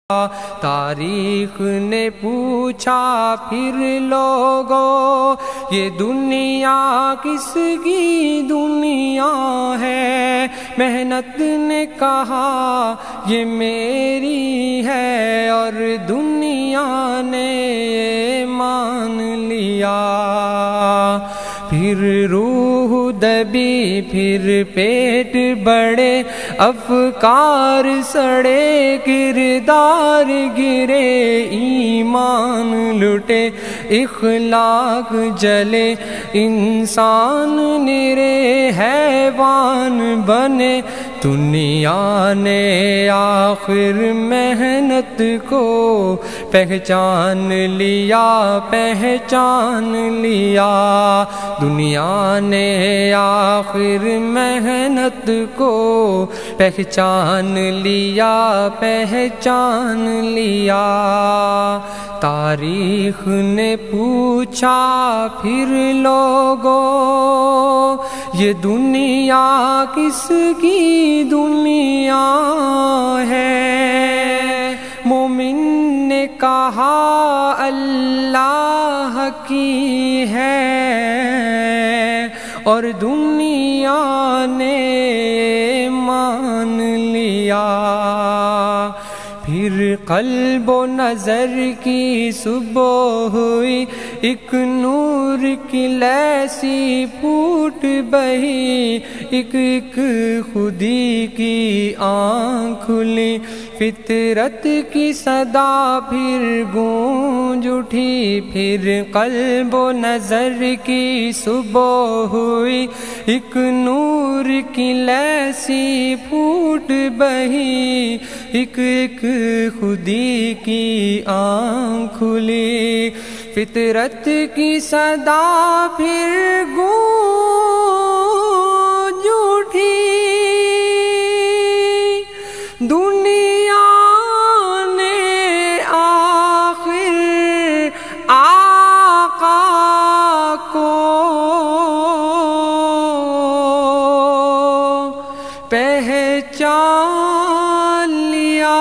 تاریخ نے پوچھا پھر لوگوں یہ دنیا کس کی دنیا ہے، محنت نے کہا یہ میری ہے اور دنیا نے یہ مان لیا۔ پھر روح دبی پھر پیٹ بڑے، افکار سڑے کردار گرے، ایمان لٹے اخلاق جلے، انسان نرے حیوان بنے۔ دنیا نے آخر محنت کو پہچان لیا، پہچان لیا۔ دنیا نے آخر محنت کو پہچان لیا، پہچان لیا۔ تاریخ نے پوچھا پھر لوگوں یہ دنیا کس کی دنیا ہے، مومن نے کہا اللہ کی ہے اور دنیا نے مان لیا۔ پھر قلب و نظر کی صبح ہوئی، ایک نور کی لیسی پھوٹ بہی، ایک ایک خودی کی آنکھ کھلی، فطرت کی صدا پھر گونج اٹھی۔ پھر قلب و نظر کی صبح ہوئی، ایک نور کی لیسی پھوٹ بہی، ایک ایک خودی کی آنکھ کھلی، فطرت کی صدا پھر گونج اٹھی۔ دنیا نے آخر آقا کو پہچان لیا۔